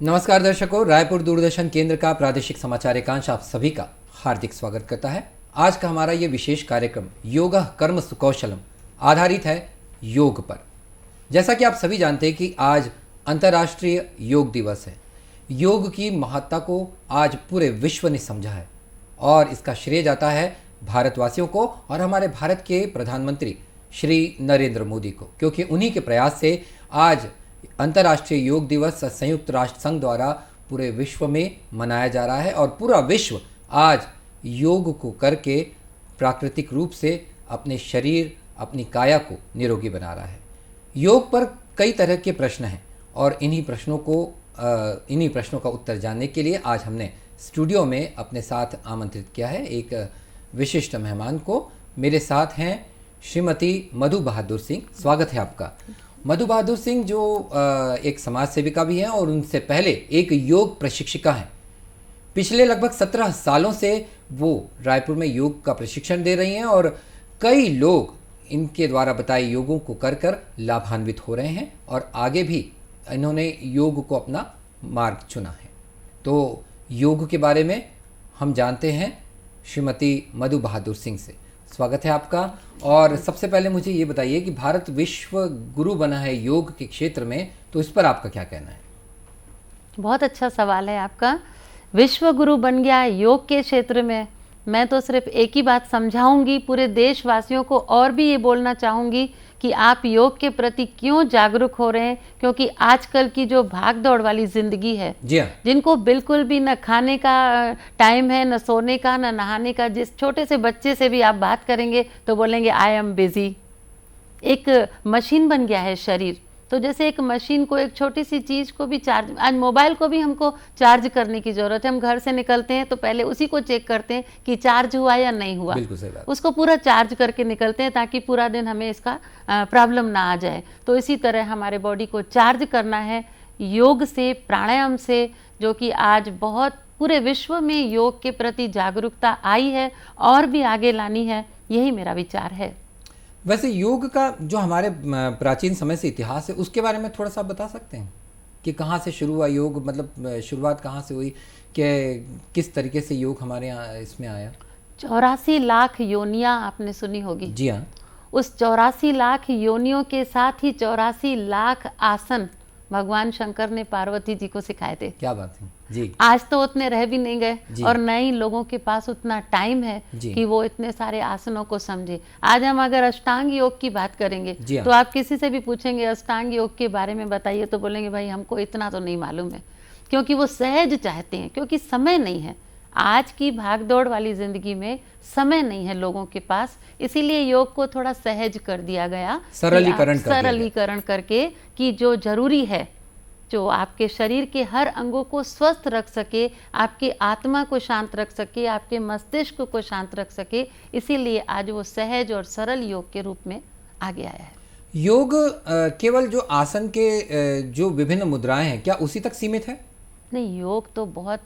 नमस्कार दर्शकों, रायपुर दूरदर्शन केंद्र का प्रादेशिक समाचार एकांश आप सभी का हार्दिक स्वागत करता है। आज का हमारा ये विशेष कार्यक्रम योगा कर्म सुकौशलम आधारित है योग पर। जैसा कि आप सभी जानते हैं कि आज अंतर्राष्ट्रीय योग दिवस है। योग की महत्ता को आज पूरे विश्व ने समझा है और इसका श्रेय जाता है भारतवासियों को और हमारे भारत के प्रधानमंत्री श्री नरेंद्र मोदी को, क्योंकि उन्हीं के प्रयास से आज अंतर्राष्ट्रीय योग दिवस संयुक्त राष्ट्र संघ द्वारा पूरे विश्व में मनाया जा रहा है और पूरा विश्व आज योग को करके प्राकृतिक रूप से अपने शरीर, अपनी काया को निरोगी बना रहा है। योग पर कई तरह के प्रश्न हैं और इन्हीं प्रश्नों का उत्तर जानने के लिए आज हमने स्टूडियो में अपने साथ आमंत्रित किया है एक विशिष्ट मेहमान को। मेरे साथ हैं श्रीमती मधु बहादुर सिंह। स्वागत है आपका। मधु बहादुर सिंह जो एक समाज सेविका भी हैं और उनसे पहले एक योग प्रशिक्षिका हैं। पिछले लगभग 17 सालों से वो रायपुर में योग का प्रशिक्षण दे रही हैं और कई लोग इनके द्वारा बताए योगों को कर कर लाभान्वित हो रहे हैं और आगे भी इन्होंने योग को अपना मार्ग चुना है। तो योग के बारे में हम जानते हैं श्रीमती मधु बहादुर सिंह से। स्वागत है आपका। और सबसे पहले मुझे ये बताइए कि भारत विश्व गुरु बना है योग के क्षेत्र में, तो इस पर आपका क्या कहना है? बहुत अच्छा सवाल है आपका। विश्व गुरु बन गया है योग के क्षेत्र में। मैं तो सिर्फ एक ही बात समझाऊंगी पूरे देशवासियों को और भी ये बोलना चाहूँगी कि आप योग के प्रति क्यों जागरूक हो रहे हैं, क्योंकि आजकल की जो भाग दौड़ वाली ज़िंदगी है, जिनको बिल्कुल भी न खाने का टाइम है, न सोने का, न नहाने का। जिस छोटे से बच्चे से भी आप बात करेंगे तो बोलेंगे आई एम बिजी। एक मशीन बन गया है शरीर। तो जैसे एक मशीन को, एक छोटी सी चीज़ को भी चार्ज, आज मोबाइल को भी हमको चार्ज करने की ज़रूरत है। हम घर से निकलते हैं तो पहले उसी को चेक करते हैं कि चार्ज हुआ या नहीं हुआ। बिल्कुल सही बात। उसको पूरा चार्ज करके निकलते हैं ताकि पूरा दिन हमें इसका प्रॉब्लम ना आ जाए। तो इसी तरह हमारे बॉडी को चार्ज करना है योग से, प्राणायाम से, जो कि आज बहुत पूरे विश्व में योग के प्रति जागरूकता आई है और भी आगे लानी है। यही मेरा विचार है। वैसे योग का जो हमारे प्राचीन समय से इतिहास है उसके बारे में थोड़ा सा बता सकते हैं कि कहाँ से शुरू हुआ योग, मतलब शुरुआत कहाँ से हुई, कि किस तरीके से योग हमारे यहाँ इसमें आया? 84 लाख योनियाँ आपने सुनी होगी। जी हाँ। उस 84 लाख योनियों के साथ ही 84 लाख आसन भगवान शंकर ने पार्वती जी को सिखाए थे। क्या बात है जी। आज तो उतने रह भी नहीं गए और न ही लोगों के पास उतना टाइम है कि वो इतने सारे आसनों को समझे। आज हम अगर अष्टांग योग की बात करेंगे तो आप किसी से भी पूछेंगे अष्टांग योग के बारे में बताइए तो बोलेंगे भाई हमको इतना तो नहीं मालूम है, क्योंकि वो सहज चाहते हैं, क्योंकि समय नहीं है। आज की भागदौड़ वाली ज़िंदगी में समय नहीं है लोगों के पास, इसीलिए योग को थोड़ा सहज कर दिया गया, सरलीकरण करके कि जो जरूरी है, जो आपके शरीर के हर अंगों को स्वस्थ रख सके, आपकी आत्मा को शांत रख सके, आपके मस्तिष्क को शांत रख सके, इसीलिए आज वो सहज और सरल योग के रूप में आगे आया है। योग केवल जो आसन के जो विभिन्न मुद्राएं हैं क्या उसी तक सीमित है? नहीं, योग तो बहुत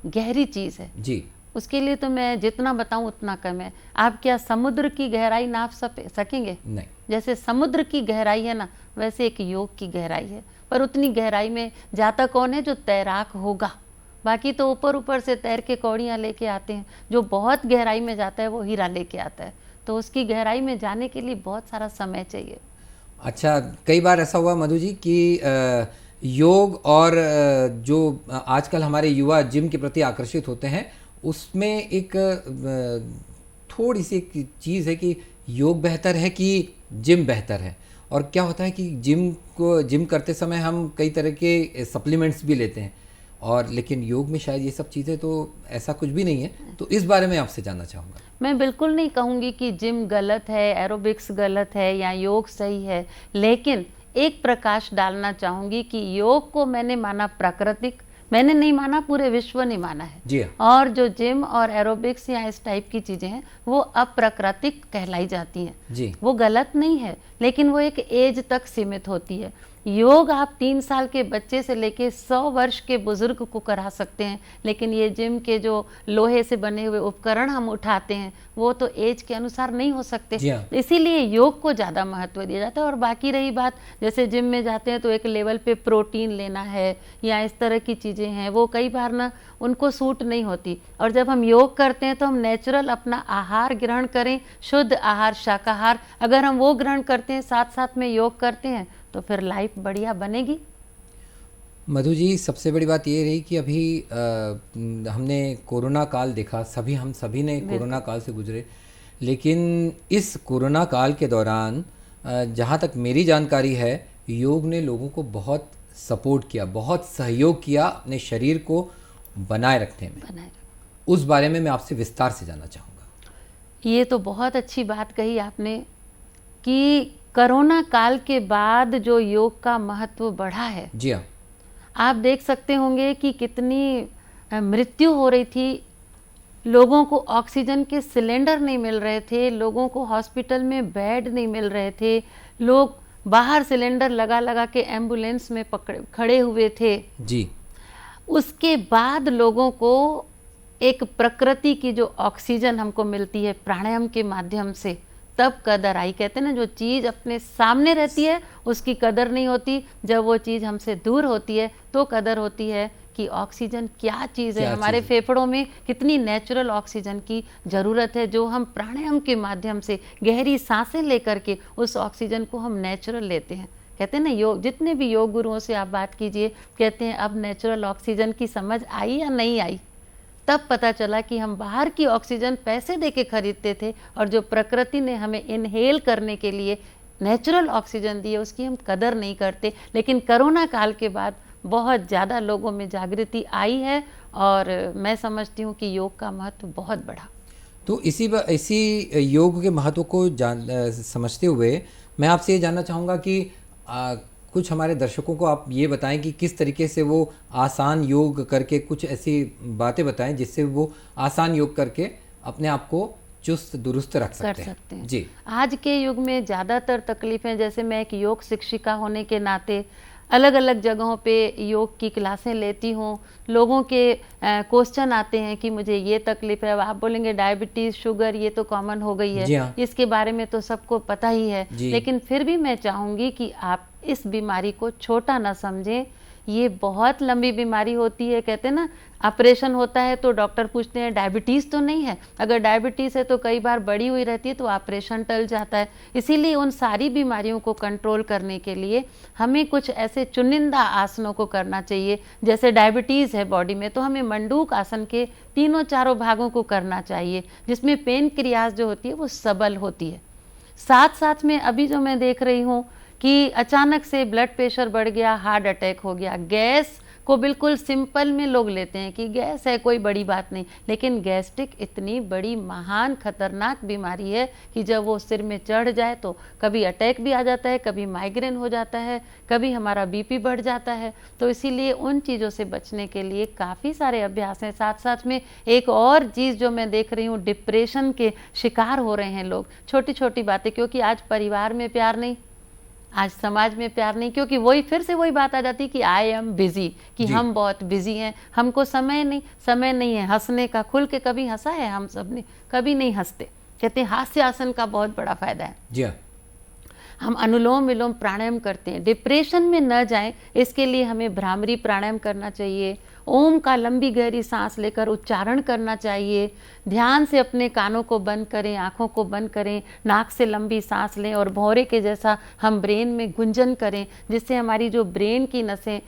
गहरी चीज़ है जी। उसके लिए तो मैं जितना बताऊं उतना कम है। आप क्या समुद्र की गहराई नाप सकेंगे? नहीं। जैसे समुद्र की गहराई है ना, वैसे एक योग की गहराई है। पर उतनी गहराई में जाता कौन है? जो तैराक होगा। बाकी तो ऊपर ऊपर से तैर के कौड़ियाँ लेके आते हैं। जो बहुत गहराई में जाता है वो हीरा लेके आता है। तो उसकी गहराई में जाने के लिए बहुत सारा समय चाहिए। अच्छा, कई बार ऐसा हुआ मधु जी कि योग और जो आजकल हमारे युवा जिम के प्रति आकर्षित होते हैं उसमें एक थोड़ी सी एक चीज़ है कि योग बेहतर है कि जिम बेहतर है। और क्या होता है कि जिम करते समय हम कई तरह के सप्लीमेंट्स भी लेते हैं और लेकिन योग में शायद ये सब चीज़ें तो ऐसा कुछ भी नहीं है। तो इस बारे में आपसे जानना चाहूँगा। मैं बिल्कुल नहीं कहूँगी कि जिम गलत है, एरोबिक्स गलत है या योग सही है, लेकिन एक प्रकाश डालना चाहूँगी कि योग को मैंने माना प्राकृतिक, मैंने नहीं माना, पूरे विश्व ने माना है जी। और जो जिम और एरोबिक्स या इस टाइप की चीज़ें हैं वो अप्राकृतिक कहलाई जाती हैं जी। वो गलत नहीं है, लेकिन वो एक एज तक सीमित होती है। योग आप 3 साल के बच्चे से लेके 100 वर्ष के बुजुर्ग को करा सकते हैं, लेकिन ये जिम के जो लोहे से बने हुए उपकरण हम उठाते हैं वो तो एज के अनुसार नहीं हो सकते। इसीलिए योग को ज़्यादा महत्व दिया जाता है। और बाकी रही बात, जैसे जिम में जाते हैं तो एक लेवल पे प्रोटीन लेना है या इस तरह की चीज़ें हैं, वो कई बार ना उनको सूट नहीं होती। और जब हम योग करते हैं तो हम नेचुरल अपना आहार ग्रहण करें, शुद्ध आहार, शाकाहार, अगर हम वो ग्रहण करते हैं साथ साथ में योग करते हैं तो फिर लाइफ बढ़िया बनेगी। मधु जी, सबसे बड़ी बात ये रही कि अभी हमने कोरोना काल देखा, हम सभी ने कोरोना काल से गुजरे, लेकिन इस कोरोना काल के दौरान जहाँ तक मेरी जानकारी है, योग ने लोगों को बहुत सपोर्ट किया, बहुत सहयोग किया अपने शरीर को बनाए रखने में। उस बारे में मैं आपसे विस्तार से जानना चाहूँगा। ये तो बहुत अच्छी बात कही आपने कि कोरोना काल के बाद जो योग का महत्व बढ़ा है। जी हाँ, आप देख सकते होंगे कि कितनी मृत्यु हो रही थी, लोगों को ऑक्सीजन के सिलेंडर नहीं मिल रहे थे, लोगों को हॉस्पिटल में बेड नहीं मिल रहे थे, लोग बाहर सिलेंडर लगा लगा के एम्बुलेंस में खड़े हुए थे जी। उसके बाद लोगों को एक प्रकृति की जो ऑक्सीजन हमको मिलती है प्राणायाम के माध्यम से, तब कदर आई। कहते हैं ना, जो चीज़ अपने सामने रहती है उसकी कदर नहीं होती, जब वो चीज़ हमसे दूर होती है तो कदर होती है कि ऑक्सीजन क्या चीज़ है, हमारे फेफड़ों में कितनी नेचुरल ऑक्सीजन की ज़रूरत है, जो हम प्राणायाम के माध्यम से गहरी सांसें लेकर के उस ऑक्सीजन को हम नेचुरल लेते हैं। कहते हैं ना, योग, जितने भी योग गुरुओं से आप बात कीजिए, कहते हैं अब नेचुरल ऑक्सीजन की समझ आई या नहीं आई। तब पता चला कि हम बाहर की ऑक्सीजन पैसे दे के खरीदते थे और जो प्रकृति ने हमें इनहेल करने के लिए नेचुरल ऑक्सीजन दी है उसकी हम कदर नहीं करते। लेकिन कोरोना काल के बाद बहुत ज़्यादा लोगों में जागृति आई है और मैं समझती हूँ कि योग का महत्व बहुत बढ़ा। तो इसी योग के महत्व को समझते हुए मैं आपसे ये जानना चाहूँगा कि कुछ हमारे दर्शकों को आप ये बताएं कि किस तरीके से वो आसान योग करके, कुछ ऐसी बातें बताएं जिससे वो आसान योग करके अपने आप को चुस्त दुरुस्त रख सकते हैं। जी, आज के युग में ज़्यादातर तकलीफ़ें, जैसे मैं एक योग शिक्षिका होने के नाते अलग अलग जगहों पे योग की क्लासें लेती हूँ, लोगों के क्वेश्चन आते हैं कि मुझे ये तकलीफ है। आप बोलेंगे डायबिटीज़, शुगर, ये तो कॉमन हो गई है, हाँ। इसके बारे में तो सबको पता ही है, लेकिन फिर भी मैं चाहूँगी कि आप इस बीमारी को छोटा ना समझें। ये बहुत लंबी बीमारी होती है। कहते हैं ना, ऑपरेशन होता है तो डॉक्टर पूछते हैं डायबिटीज़ तो नहीं है, अगर डायबिटीज़ है तो कई बार बड़ी हुई रहती है तो ऑपरेशन टल जाता है। इसीलिए उन सारी बीमारियों को कंट्रोल करने के लिए हमें कुछ ऐसे चुनिंदा आसनों को करना चाहिए। जैसे डायबिटीज़ है बॉडी में तो हमें मंडूक आसन के तीनों चारों भागों को करना चाहिए, जिसमें पेनक्रियाज जो होती है वो सबल होती है। साथ साथ में अभी जो मैं देख रही हूँ कि अचानक से ब्लड प्रेशर बढ़ गया, हार्ट अटैक हो गया, गैस को बिल्कुल सिंपल में लोग लेते हैं कि गैस है, कोई बड़ी बात नहीं, लेकिन गैस्ट्रिक इतनी बड़ी महान खतरनाक बीमारी है कि जब वो सिर में चढ़ जाए तो कभी अटैक भी आ जाता है, कभी माइग्रेन हो जाता है, कभी हमारा बीपी बढ़ जाता है। तो इसीलिए उन चीज़ों से बचने के लिए काफ़ी सारे अभ्यास हैं। साथ साथ में एक और चीज़ जो मैं देख रही हूँ, डिप्रेशन के शिकार हो रहे हैं लोग, छोटी छोटी बातें, क्योंकि आज परिवार में प्यार नहीं, आज समाज में प्यार नहीं, क्योंकि वही फिर से वही बात आ जाती कि आई एम बिजी, कि हम बहुत बिजी हैं, हमको समय नहीं है हंसने का। खुल के कभी हंसा है हम सब ने? कभी नहीं हंसते। कहते हैं हास्य आसन का बहुत बड़ा फायदा है। जी हाँ। हम अनुलोम विलोम प्राणायाम करते हैं, डिप्रेशन में न जाएं इसके लिए हमें भ्रामरी प्राणायाम करना चाहिए, ओम का लंबी गहरी सांस लेकर उच्चारण करना चाहिए, ध्यान से अपने कानों को बंद करें, आँखों को बंद करें, नाक से लंबी सांस लें और भौरे के जैसा हम ब्रेन में गुंजन करें, जिससे हमारी जो ब्रेन की नसें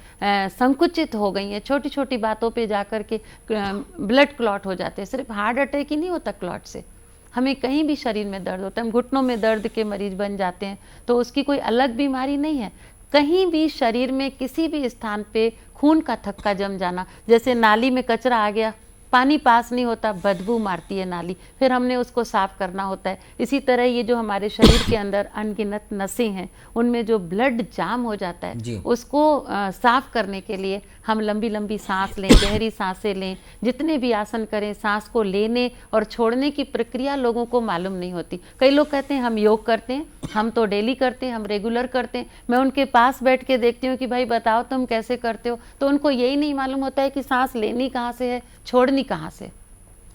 संकुचित हो गई हैं, छोटी छोटी बातों पे जाकर के ब्लड क्लॉट हो जाते हैं। सिर्फ हार्ट अटैक ही नहीं होता क्लॉट से, हमें कहीं भी शरीर में दर्द होता है, हम घुटनों में दर्द के मरीज बन जाते हैं, तो उसकी कोई अलग बीमारी नहीं है। कहीं भी शरीर में किसी भी स्थान पे खून का थक्का जम जाना, जैसे नाली में कचरा आ गया पानी पास नहीं होता, बदबू मारती है नाली, फिर हमने उसको साफ करना होता है। इसी तरह ये जो हमारे शरीर के अंदर अनगिनत नसें हैं, उनमें जो ब्लड जाम हो जाता है, उसको साफ करने के लिए हम लंबी लंबी सांस लें, गहरी सांसें लें, जितने भी आसन करें, सांस को लेने और छोड़ने की प्रक्रिया लोगों को मालूम नहीं होती। कई लोग कहते हैं हम योग करते हैं, हम तो डेली करते हैं, हम रेगुलर करते हैं। मैं उनके पास बैठ के देखती हूँ कि भाई बताओ तुम कैसे करते हो, तो उनको यही नहीं मालूम होता है कि सांस लेनी कहाँ से है, छोड़नी कहाँ से।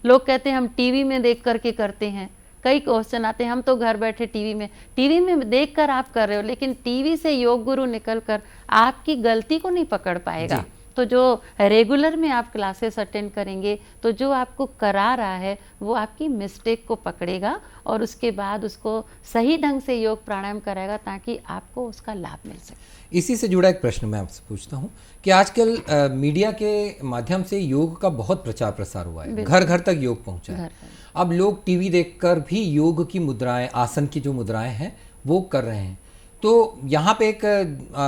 लोग कहते हैं हम टीवी में देख करके करते हैं। कई क्वेश्चन आते हैं, हम तो घर बैठे टीवी में देखकर आप कर रहे हो, लेकिन टीवी से योग गुरु निकलकर आपकी गलती को नहीं पकड़ पाएगा। तो जो रेगुलर में आप क्लासेस अटेंड करेंगे, तो जो आपको करा रहा है वो आपकी मिस्टेक को पकड़ेगा और उसके बाद उसको सही ढंग से योग प्राणायाम कराएगा ताकि आपको उसका लाभ मिल सके। इसी से जुड़ा एक प्रश्न मैं आपसे पूछता हूँ कि आजकल मीडिया के माध्यम से योग का बहुत प्रचार प्रसार हुआ है, घर घर तक योग पहुँचा है। अब लोग टीवी देखकर भी योग की मुद्राएं, आसन की जो मुद्राएं हैं वो कर रहे हैं। तो यहाँ पे एक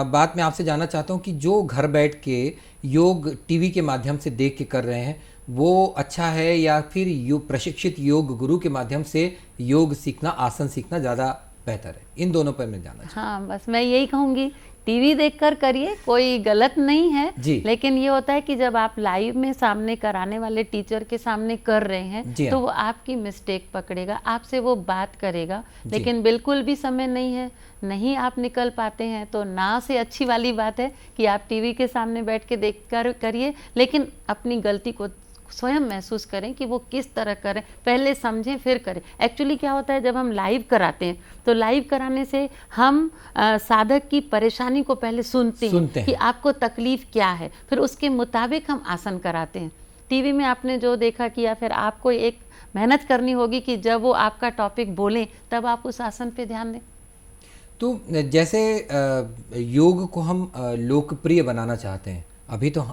बात मैं आपसे जानना चाहता हूँ कि जो घर बैठ के योग टीवी के माध्यम से देख के कर रहे हैं वो अच्छा है, या फिर प्रशिक्षित योग गुरु के माध्यम से योग सीखना, आसन सीखना ज़्यादा बेहतर है? इन दोनों पर मैं जानना चाहता हूँ। हाँ, बस मैं यही कहूँगी, टीवी देखकर करिए, कोई गलत नहीं है, लेकिन ये होता है कि जब आप लाइव में सामने कराने वाले टीचर के सामने कर रहे हैं तो वो आपकी मिस्टेक पकड़ेगा, आपसे वो बात करेगा। लेकिन बिल्कुल भी समय नहीं है, नहीं आप निकल पाते हैं, तो ना से अच्छी वाली बात है कि आप टीवी के सामने बैठ के देख कर करिए, लेकिन अपनी गलती को स्वयं महसूस करें कि वो किस तरह करें, पहले समझें फिर करें। एक्चुअली क्या होता है, जब हम लाइव कराते हैं तो लाइव कराने से हम साधक की परेशानी को पहले सुनते हैं कि आपको तकलीफ क्या है, फिर उसके मुताबिक हम आसन कराते हैं। टीवी में आपने जो देखा किया, फिर आपको एक मेहनत करनी होगी कि जब वो आपका टॉपिक बोलें तब आप उस आसन पे ध्यान दें। तो जैसे योग को हम लोकप्रिय बनाना चाहते हैं, अभी तो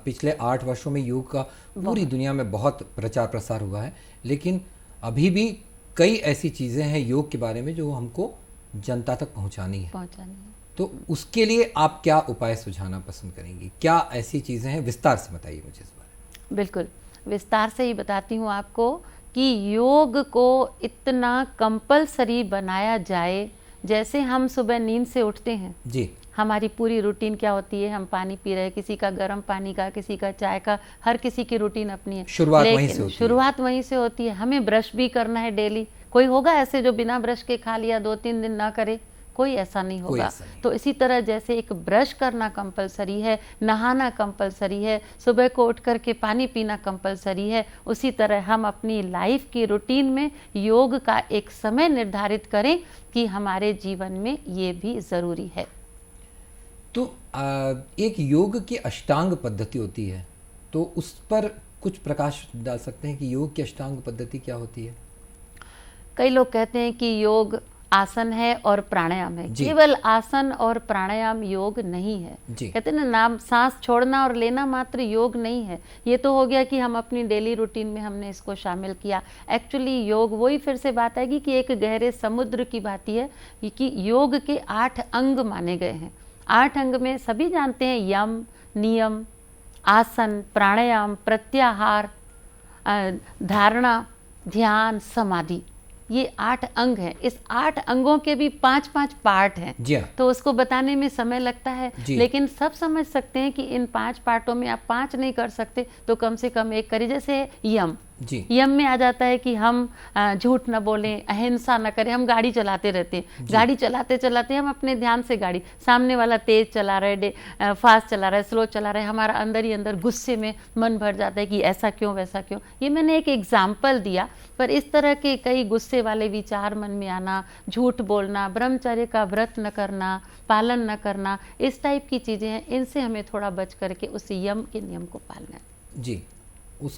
पिछले 8 वर्षों में योग का पूरी दुनिया में बहुत प्रचार प्रसार हुआ है, लेकिन अभी भी कई ऐसी चीज़ें हैं योग के बारे में जो हमको जनता तक पहुंचानी है। तो उसके लिए आप क्या उपाय सुझाना पसंद करेंगी? क्या ऐसी चीज़ें हैं, विस्तार से बताइए मुझे इस बारे में। बिल्कुल, विस्तार से ही बताती हूँ आपको कि योग को इतना कंपलसरी बनाया जाए, जैसे हम सुबह नींद से उठते हैं जी, हमारी पूरी रूटीन क्या होती है, हम पानी पी रहे हैं, किसी का गर्म पानी का, किसी का चाय का, हर किसी की रूटीन अपनी है, शुरुआत वहीं से होती है। हमें ब्रश भी करना है डेली। कोई होगा ऐसे जो बिना ब्रश के खा लिया 2-3 दिन ना करे? कोई ऐसा नहीं होगा। तो इसी तरह जैसे एक ब्रश करना कंपलसरी है, नहाना कंपलसरी है, सुबह को उठ करके पानी पीना कंपलसरी है, उसी तरह हम अपनी लाइफ की रूटीन में योग का एक समय निर्धारित करें कि हमारे जीवन में ये भी ज़रूरी है। तो एक योग की अष्टांग पद्धति होती है, तो उस पर कुछ प्रकाश डाल सकते हैं कि योग की अष्टांग पद्धति क्या होती है? कई लोग कहते हैं कि योग आसन है और प्राणायाम है। केवल आसन और प्राणायाम योग नहीं है। कहते हैं ना, नाम सांस छोड़ना और लेना मात्र योग नहीं है। ये तो हो गया कि हम अपनी डेली रूटीन में हमने इसको शामिल किया। एक्चुअली योग वही फिर से बात आएगी कि एक गहरे समुद्र की बात है कि योग के 8 अंग माने गए हैं। 8 अंग में सभी जानते हैं, यम, नियम, आसन, प्राणायाम, प्रत्याहार, धारणा, ध्यान, समाधि, ये 8 अंग हैं। इस 8 अंगों के भी 5-5 पार्ट हैं। तो उसको बताने में समय लगता है, लेकिन सब समझ सकते हैं कि इन 5 पार्टों में आप 5 नहीं कर सकते तो कम से कम एक करिए। जैसे यम, यम में आ जाता है कि हम झूठ न बोलें, अहिंसा न करें। हम गाड़ी चलाते रहते हैं, गाड़ी चलाते चलाते हम अपने ध्यान से गाड़ी, सामने वाला तेज चला रहा है, फास्ट चला रहा है, स्लो चला रहा है, हमारा अंदर ही अंदर गुस्से में मन भर जाता है कि ऐसा क्यों, वैसा क्यों। ये मैंने एक एग्जाम्पल दिया, पर इस तरह के कई गुस्से वाले विचार मन में आना, झूठ बोलना, ब्रह्मचर्य का व्रत न करना, पालन न करना, इस टाइप की चीज़ें हैं। इनसे हमें थोड़ा बच करके उस यम के नियम को पालना है। जी।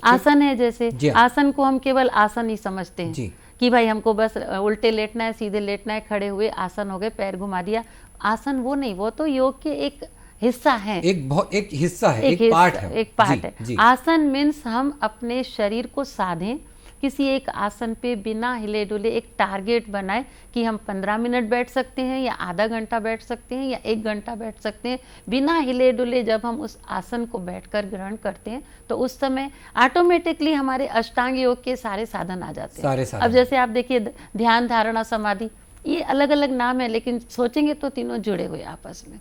आसन है, जैसे आसन को हम केवल आसन ही समझते हैं कि भाई हमको बस उल्टे लेटना है, सीधे लेटना है, खड़े हुए आसन हो गए, पैर घुमा दिया। आसन वो नहीं, वो तो योग के एक हिस्सा है, एक हिस्सा है, एक पार्ट है। आसन मीन्स हम अपने शरीर को साधें, किसी एक आसन पे बिना हिले डुले एक टारगेट बनाए कि हम 15 मिनट बैठ सकते हैं या आधा घंटा बैठ सकते हैं या 1 घंटा बैठ सकते हैं। बिना हिले डुले जब हम उस आसन को बैठकर ग्रहण करते हैं तो उस समय ऑटोमेटिकली हमारे अष्टांग योग के सारे साधन आ जाते हैं। अब जैसे आप देखिए ध्यान, धारणा, समाधि, ये अलग अलग नाम है, लेकिन सोचेंगे तो तीनों जुड़े हुए आपस में।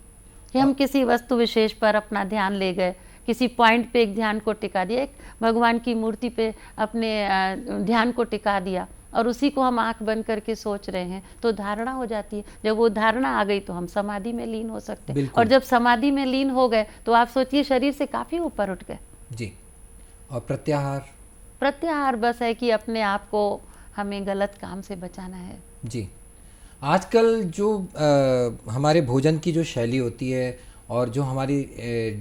कि हम किसी वस्तु विशेष पर अपना ध्यान ले गए, किसी पॉइंट पे एक ध्यान को टिका दिया, एक भगवान की मूर्ति पे अपने ध्यान को टिका दिया और उसी को हम आंख बंद करके सोच रहे हैं, तो धारणा हो जाती है। जब वो धारणा आ गई तो हम समाधि में लीन हो सकते हैं, और जब समाधि में लीन हो गए तो आप सोचिए शरीर से काफी ऊपर उठ गए जी। और प्रत्याहार, प्रत्याहार बस है कि अपने आप को हमें गलत काम से बचाना है जी। आजकल जो हमारे भोजन की जो शैली होती है और जो हमारी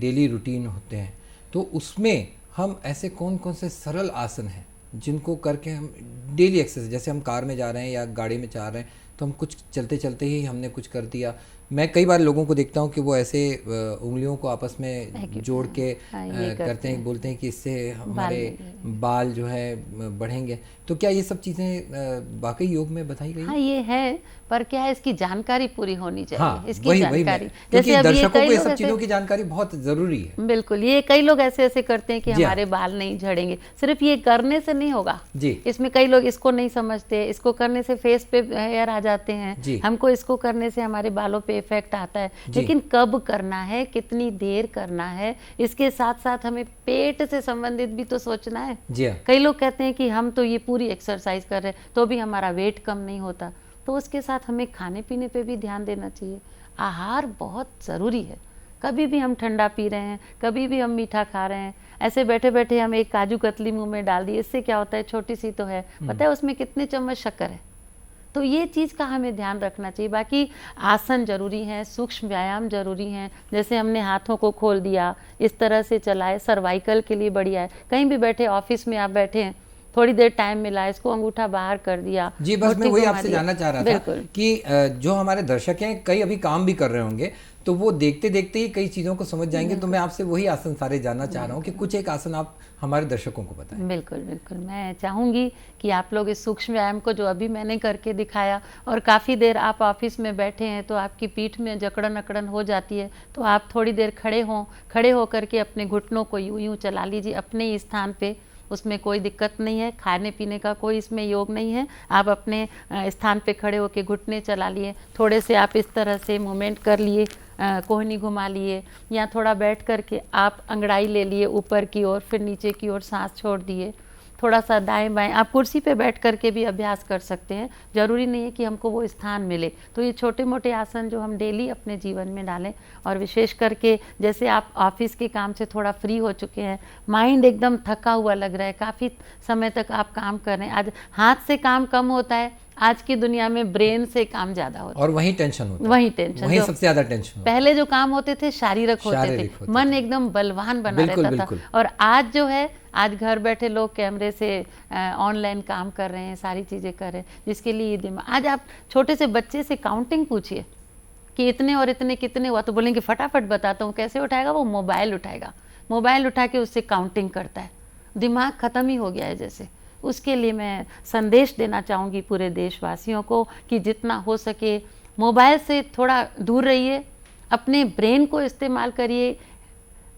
डेली रूटीन होते हैं, तो उसमें हम ऐसे कौन कौन से सरल आसन हैं जिनको करके हम डेली एक्सरसाइज, जैसे हम कार में जा रहे हैं या गाड़ी में जा रहे हैं तो हम कुछ चलते चलते ही हमने कुछ कर दिया। मैं कई बार लोगों को देखता हूँ कि वो ऐसे उंगलियों को आपस में जोड़ के करते हैं, बोलते हैं कि इससे हमारे बाल जो है बढ़ेंगे। तो क्या ये सब चीज़ें वाकई योग में बताई गई? हाँ, ये है, पर क्या है, इसकी जानकारी पूरी होनी चाहिए। हाँ, इसकी जानकारी, जैसे अब दर्शकों को ये सब चीज़ों की जानकारी बहुत ज़रूरी है। बिल्कुल, ये कई लोग ऐसे ऐसे करते हैं कि हमारे बाल नहीं झड़ेंगे। सिर्फ ये करने से नहीं होगा जी। इसमें कई लोग इसको नहीं समझते, इसको करने से फेस पे हेयर आ जाते हैं, हमको इसको करने से हमारे बालों पे इफेक्ट आता है, लेकिन कब करना है, कितनी देर करना है, इसके साथ साथ हमें पेट से संबंधित भी तो सोचना है जी। कई लोग कहते हैं कि हम तो ये पूरी एक्सरसाइज कर रहे हैं तो भी हमारा वेट कम नहीं होता, तो उसके साथ हमें खाने पीने पे भी ध्यान देना चाहिए। आहार बहुत ज़रूरी है। कभी भी हम ठंडा पी रहे हैं, कभी भी हम मीठा खा रहे हैं, ऐसे बैठे बैठे हम एक काजू कतली मुंह में डाल दी, इससे क्या होता है, छोटी सी तो है, पता है उसमें कितने चम्मच शक्कर है। तो ये चीज़ का हमें ध्यान रखना चाहिए। बाकी आसन जरूरी हैं, सूक्ष्म व्यायाम जरूरी हैं, जैसे हमने हाथों को खोल दिया, इस तरह से चलाए, सर्वाइकल के लिए बढ़िया है। कहीं भी बैठे, ऑफिस में आप बैठे हैं, थोड़ी देर टाइम मिला, इसको अंगूठा बाहर कर दिया जी। बस मैं वही आपसे जानना चाह रहा था कि जो हमारे दर्शक हैं, कई अभी काम भी कर रहे होंगे, तो वो देखते देखते ही कई चीज़ों को समझ जाएंगे, तो मैं आपसे वही आसन सारे जानना चाह रहा हूँ कि कुछ एक आसन आप हमारे दर्शकों को बताएं। बिल्कुल बिल्कुल, मैं चाहूँगी कि आप लोग इस सूक्ष्म व्यायाम को जो अभी मैंने करके दिखाया, और काफ़ी देर आप ऑफिस में बैठे हैं तो आपकी पीठ में जकड़न अकड़न हो जाती है, तो आप थोड़ी देर खड़े हो करके अपने घुटनों को यूं यूं चला लीजिए अपने ही स्थान पे, उसमें कोई दिक्कत नहीं है, खाने पीने का कोई इसमें योग नहीं है। आप अपने स्थान पे खड़े होकर घुटने चला लिए, थोड़े से आप इस तरह से मूवमेंट कर लिए, कोहनी घुमा लिए, या थोड़ा बैठ करके आप अंगड़ाई ले लिए ऊपर की ओर, फिर नीचे की ओर सांस छोड़ दिए, थोड़ा सा दाएं बाएं। आप कुर्सी पे बैठ करके भी अभ्यास कर सकते हैं, जरूरी नहीं है कि हमको वो स्थान मिले। तो ये छोटे मोटे आसन जो हम डेली अपने जीवन में डालें, और विशेष करके जैसे आप ऑफिस के काम से थोड़ा फ्री हो चुके हैं, माइंड एकदम थका हुआ लग रहा है, काफ़ी समय तक आप काम कर रहे हैं, आज हाथ से काम कम होता है, आज की दुनिया में ब्रेन से काम ज्यादा होता है, और वही टेंशन होता है, वही सबसे ज्यादा टेंशन। पहले जो काम होते थे शारीरिक होते थे, मन एकदम बलवान बना रहता था, और आज जो है, आज घर बैठे लोग कैमरे से ऑनलाइन काम कर रहे हैं, सारी चीजें कर रहे हैं, जिसके लिए दिमाग, आज आप छोटे से बच्चे से काउंटिंग पूछिए कि इतने और इतने कितने हुआ, तो बोलेंगे फटाफट बताता हूँ। कैसे उठाएगा? वो मोबाइल उठाएगा, मोबाइल उठा के उससे काउंटिंग करता है, दिमाग खत्म ही हो गया है जैसे। उसके लिए मैं संदेश देना चाहूँगी पूरे देशवासियों को कि जितना हो सके मोबाइल से थोड़ा दूर रहिए, अपने ब्रेन को इस्तेमाल करिए,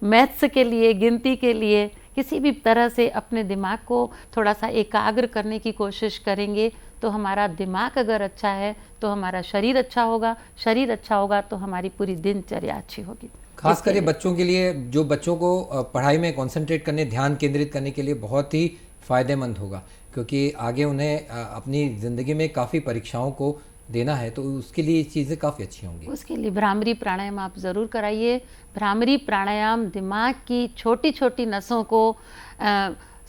मैथ्स के लिए, गिनती के लिए, किसी भी तरह से अपने दिमाग को थोड़ा सा एकाग्र करने की कोशिश करेंगे तो हमारा दिमाग अगर अच्छा है तो हमारा शरीर अच्छा होगा, शरीर अच्छा होगा तो हमारी पूरी दिनचर्या अच्छी होगी। खास करके बच्चों के लिए, जो बच्चों को पढ़ाई में कंसंट्रेट करने, ध्यान केंद्रित करने के लिए बहुत ही फ़ायदेमंद होगा, क्योंकि आगे उन्हें अपनी ज़िंदगी में काफ़ी परीक्षाओं को देना है, तो उसके लिए चीज़ें काफ़ी अच्छी होंगी। उसके लिए भ्रामरी प्राणायाम आप ज़रूर कराइए। भ्रामरी प्राणायाम दिमाग की छोटी छोटी नसों को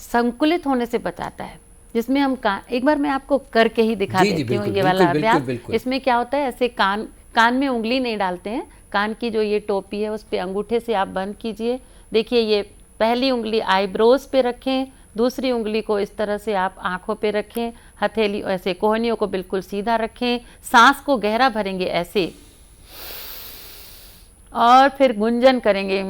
संकुलित होने से बचाता है, जिसमें हम एक बार मैं आपको करके ही दिखा देती हूँ ये वाला अभ्यास। इसमें क्या होता है, ऐसे कान में उंगली नहीं डालते हैं, कान की जो ये टोपी है उस पर अंगूठे से आप बंद कीजिए। देखिए, ये पहली उंगली आईब्रोज पे रखें, दूसरी उंगली को इस तरह से आप आंखों पे रखें, हथेली ऐसे कोहनियों को बिल्कुल सीधा रखें, सांस को गहरा भरेंगे ऐसे, और फिर गुंजन करेंगे।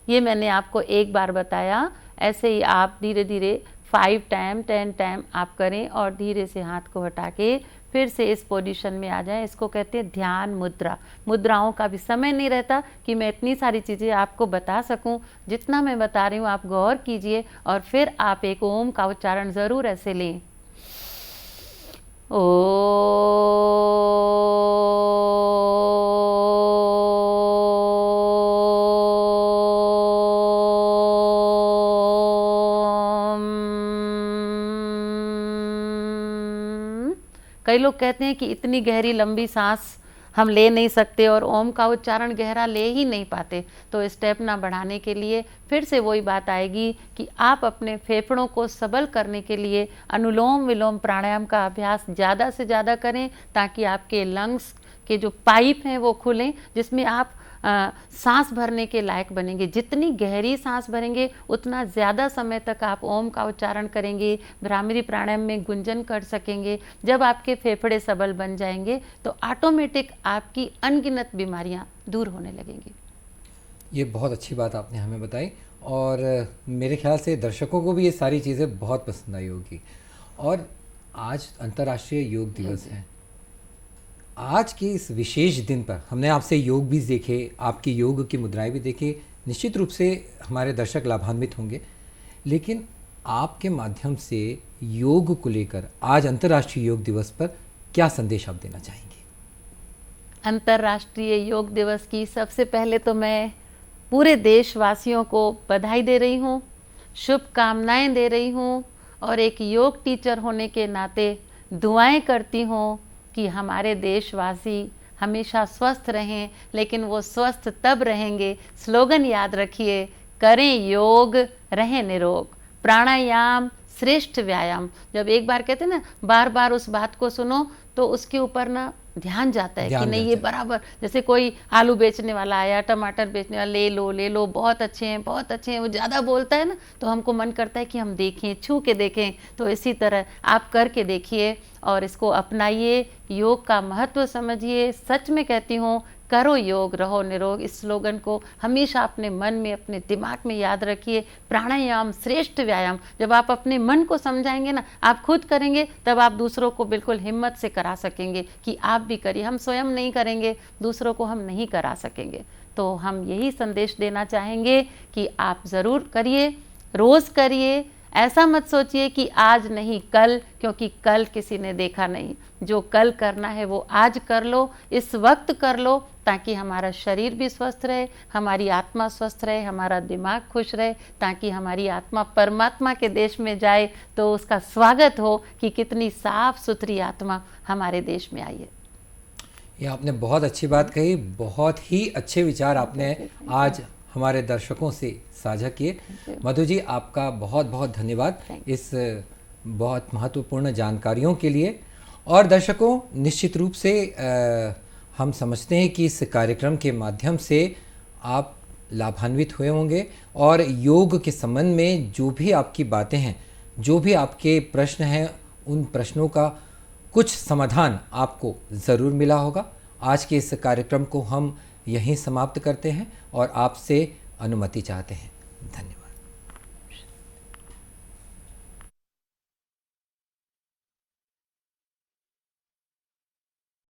ये मैंने आपको एक बार बताया। ऐसे ही आप धीरे धीरे 5 टाइम 10 टाइम आप करें और धीरे से हाथ को हटा के फिर से इस पोजीशन में आ जाएं। इसको कहते हैं ध्यान मुद्रा। मुद्राओं का भी समय नहीं रहता कि मैं इतनी सारी चीज़ें आपको बता सकूं। जितना मैं बता रही हूँ आप गौर कीजिए और फिर आप एक ओम का उच्चारण ज़रूर ऐसे लें। कई लोग कहते हैं कि इतनी गहरी लंबी सांस हम ले नहीं सकते और ओम का उच्चारण गहरा ले ही नहीं पाते। तो स्टेप ना बढ़ाने के लिए फिर से वही बात आएगी कि आप अपने फेफड़ों को सबल करने के लिए अनुलोम विलोम प्राणायाम का अभ्यास ज़्यादा से ज़्यादा करें, ताकि आपके लंग्स के जो पाइप हैं वो खुलें, जिसमें आप सांस भरने के लायक बनेंगे। जितनी गहरी सांस भरेंगे उतना ज़्यादा समय तक आप ओम का उच्चारण करेंगे, भ्रामरी प्राणायाम में गुंजन कर सकेंगे। जब आपके फेफड़े सबल बन जाएंगे तो ऑटोमेटिक आपकी अनगिनत बीमारियां दूर होने लगेंगी। ये बहुत अच्छी बात आपने हमें बताई और मेरे ख्याल से दर्शकों को भी ये सारी चीज़ें बहुत पसंद आई होगी। और आज अंतर्राष्ट्रीय योग दिवस है। आज के इस विशेष दिन पर हमने आपसे योग भी देखे, आपकी योग की मुद्राएं भी देखी। निश्चित रूप से हमारे दर्शक लाभान्वित होंगे, लेकिन आपके माध्यम से योग को लेकर आज अंतर्राष्ट्रीय योग दिवस पर क्या संदेश आप देना चाहेंगे? अंतर्राष्ट्रीय योग दिवस की सबसे पहले तो मैं पूरे देशवासियों को बधाई दे रही हूँ, शुभकामनाएं दे रही हूँ और एक योग टीचर होने के नाते दुआएं करती हूँ कि हमारे देशवासी हमेशा स्वस्थ रहें। लेकिन वो स्वस्थ तब रहेंगे, स्लोगन याद रखिए, करें योग रहें निरोग, प्राणायाम श्रेष्ठ व्यायाम। जब एक बार कहते हैं ना, बार बार उस बात को सुनो तो उसके ऊपर ना ध्यान जाता है कि नहीं ये बराबर। जैसे कोई आलू बेचने वाला आया, टमाटर बेचने वाला, ले लो बहुत अच्छे हैं बहुत अच्छे हैं, वो ज़्यादा बोलता है ना तो हमको मन करता है कि हम देखें, छू के देखें। तो इसी तरह आप करके देखिए और इसको अपनाइए, योग का महत्व समझिए। सच में कहती हूँ, करो योग रहो निरोग। इस स्लोगन को हमेशा अपने मन में, अपने दिमाग में याद रखिए। प्राणायाम श्रेष्ठ व्यायाम। जब आप अपने मन को समझाएंगे ना, आप खुद करेंगे, तब आप दूसरों को बिल्कुल हिम्मत से करा सकेंगे कि आप भी करिए। हम स्वयं नहीं करेंगे, दूसरों को हम नहीं करा सकेंगे। तो हम यही संदेश देना चाहेंगे कि आप ज़रूर करिए, रोज़ करिए। ऐसा मत सोचिए कि आज नहीं कल, क्योंकि कल किसी ने देखा नहीं। जो कल करना है वो आज कर लो, इस वक्त कर लो, ताकि हमारा शरीर भी स्वस्थ रहे, हमारी आत्मा स्वस्थ रहे, हमारा दिमाग खुश रहे, ताकि हमारी आत्मा परमात्मा के देश में जाए तो उसका स्वागत हो कि कितनी साफ सुथरी आत्मा हमारे देश में आई है। ये आपने बहुत अच्छी बात कही, बहुत ही अच्छे विचार आपने आज हमारे दर्शकों से साझा किए। मधु जी, आपका बहुत बहुत धन्यवाद इस बहुत महत्वपूर्ण जानकारियों के लिए। और दर्शकों, निश्चित रूप से हम समझते हैं कि इस कार्यक्रम के माध्यम से आप लाभान्वित हुए होंगे और योग के संबंध में जो भी आपकी बातें हैं, जो भी आपके प्रश्न हैं, उन प्रश्नों का कुछ समाधान आपको ज़रूर मिला होगा। आज के इस कार्यक्रम को हम यहीं समाप्त करते हैं और आपसे अनुमति चाहते हैं। धन्यवाद।